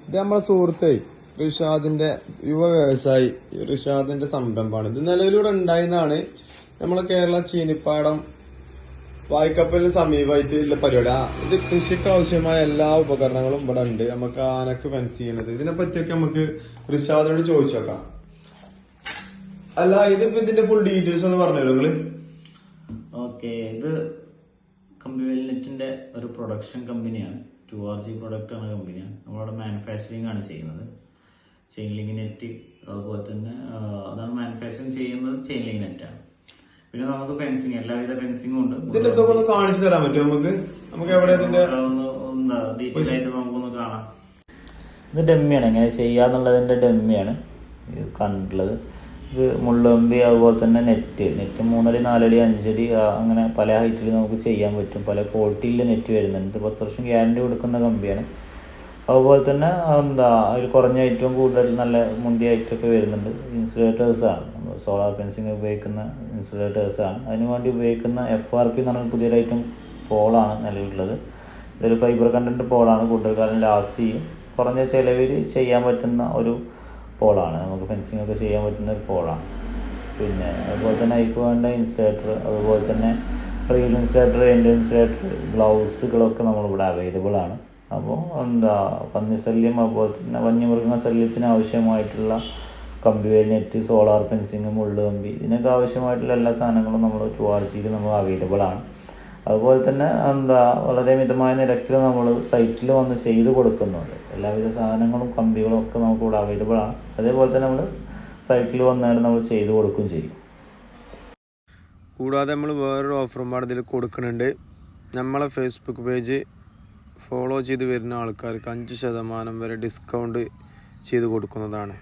ഇത് നമ്മളെ സുഹൃത്തെ റിഷാദിന്റെ യുവ വ്യവസായി റിഷാദിന്റെ സംരംഭമാണ്. ഇത് നിലവിലൂടെ ഉണ്ടായിരുന്നതാണ്. നമ്മളെ കേരള ചീനിപ്പാടം വായ്ക്കപ്പലിന് സമീപമായിട്ട് ഉള്ള പരിപാടി. ഇത് കൃഷിക്ക് ആവശ്യമായ എല്ലാ ഉപകരണങ്ങളും ഇവിടെ ഉണ്ട്. നമുക്ക് ആനക്ക് ഫെൻസ് ചെയ്യണത് ഇതിനെ പറ്റിയൊക്കെ നമുക്ക് റിഷാദിനോട് ചോദിച്ചു നോക്കാം. അല്ല, ഇതിപ്പോ ഇതിന്റെ ഫുൾ ഡീറ്റെയിൽസ് ഒന്ന് പറഞ്ഞു തരുമോ നിങ്ങള്? ഓക്കെ, ഇത് കമ്പിവെൽനെറ്റിന്റെ ഒരു പ്രൊഡക്ഷൻ കമ്പനിയാണ്. 2RG പ്രൊഡക്റ്റ് ആണ് കമ്പനിയാണ്. നമ്മളവിടെ മാനുഫാക്ചറിങ് ആണ് ചെയ്യുന്നത്. ചെയിൻ ലിങ്ക് നെറ്റ്, അതുപോലെ തന്നെ അതാണ് മാനുഫാക്ചറിങ് ചെയ്യുന്നത്. ചെയിൻ ലിങ്ക് നെറ്റാണ്. പിന്നെ നമുക്ക് ഫെൻസിങ്, എല്ലാവിധ ഫെൻസിങ്ങും ഉണ്ട്. ഇതിന്റെ ഇതൊക്കെ ഒന്ന് കാണിച്ചു തരാൻ പറ്റും നമുക്ക് എവിടെ ഇതിന്റെ ഡീറ്റെയിൽ ആയിട്ട് നമുക്കൊന്ന് കാണാം. ഇത് ഡെമ്മിയാണ്, എങ്ങനെ ചെയ്യാന്നുള്ളതിന്റെ ഡെമ്മിയാണ് ഇത് കണ്ടിട്ടുള്ളത്. ഇത് മുള്ളമ്പി, അതുപോലെ തന്നെ നെറ്റ് 3 അടി 4 അടി 5 അടി അങ്ങനെ പല ഹൈറ്റിൽ നമുക്ക് ചെയ്യാൻ പറ്റും. പല ക്വാളിറ്റിയിൽ നെറ്റ് വരുന്നുണ്ട്. 10 വർഷം ഗ്യാരണ്ടി കൊടുക്കുന്ന കമ്പിയാണ്. അതുപോലെ തന്നെ അതിൽ കുറഞ്ഞ ഏറ്റവും കൂടുതൽ നല്ല മുന്തിയ ഐറ്റമൊക്കെ വരുന്നുണ്ട്. ഇൻസുലേറ്റേഴ്സാണ്, സോളാർ ഫെൻസിങ് ഉപയോഗിക്കുന്ന ഇൻസുലേറ്റേഴ്സാണ്. അതിനു വേണ്ടി ഉപയോഗിക്കുന്ന FRP എന്ന് പറഞ്ഞ പുതിയൊരു ഐറ്റം പോളാണ് നിലവിലുള്ളത്. ഇതൊരു ഫൈബർ കണ്ടന്റ് പോളാണ്. കൂടുതൽ കാലം ലാസ്റ്റ് ചെയ്യും. കുറഞ്ഞ ചിലവിൽ ചെയ്യാൻ പറ്റുന്ന ഒരു പോളാണ്. നമുക്ക് ഫെൻസിങ് ഒക്കെ ചെയ്യാൻ പറ്റുന്ന ഒരു പോളാണ്. പിന്നെ അതുപോലെ തന്നെ അതിക്ക് വേണ്ട ഇൻസുലേറ്റർ, അതുപോലെ തന്നെ റീൽ ഇൻസുലേറ്റർ, എൻഡ് ഇൻസുലേറ്റർ, ഗ്ലൗസുകളൊക്കെ നമ്മളിവിടെ അവൈലബിൾ ആണ്. അപ്പോൾ പന്നിശല്യം, അതുപോലെ തന്നെ വന്യമൃഗ ശല്യത്തിന് ആവശ്യമായിട്ടുള്ള കമ്പിവേലി നെറ്റ്, സോളാർ ഫെൻസിങ്, മുള്ളുകമ്പി, ഇതിനൊക്കെ ആവശ്യമായിട്ടുള്ള എല്ലാ സാധനങ്ങളും നമ്മൾ 2RGയിൽ നമ്മൾ അവൈലബിൾ ആണ്. അതുപോലെ തന്നെ വളരെ മിതമായ നിരക്കിൽ നമ്മൾ സൈറ്റിൽ വന്ന് ചെയ്ത് കൊടുക്കുന്നുണ്ട്. എല്ലാവിധ സാധനങ്ങളും കമ്പികളും ഒക്കെ നമുക്കിവിടെ അവൈലബിൾ ആണ്. അതേപോലെ തന്നെ നമ്മൾ സൈറ്റിൽ വന്നാണ് നമ്മൾ ചെയ്ത് കൊടുക്കുകയും ചെയ്യും. കൂടാതെ നമ്മൾ വേറൊരു ഓഫറും പാട് ഇതിൽ കൊടുക്കുന്നുണ്ട്. നമ്മളെ ഫേസ്ബുക്ക് പേജ് ഫോളോ ചെയ്ത് വരുന്ന ആൾക്കാർക്ക് 5% വരെ ഡിസ്കൗണ്ട് ചെയ്ത് കൊടുക്കുന്നതാണ്.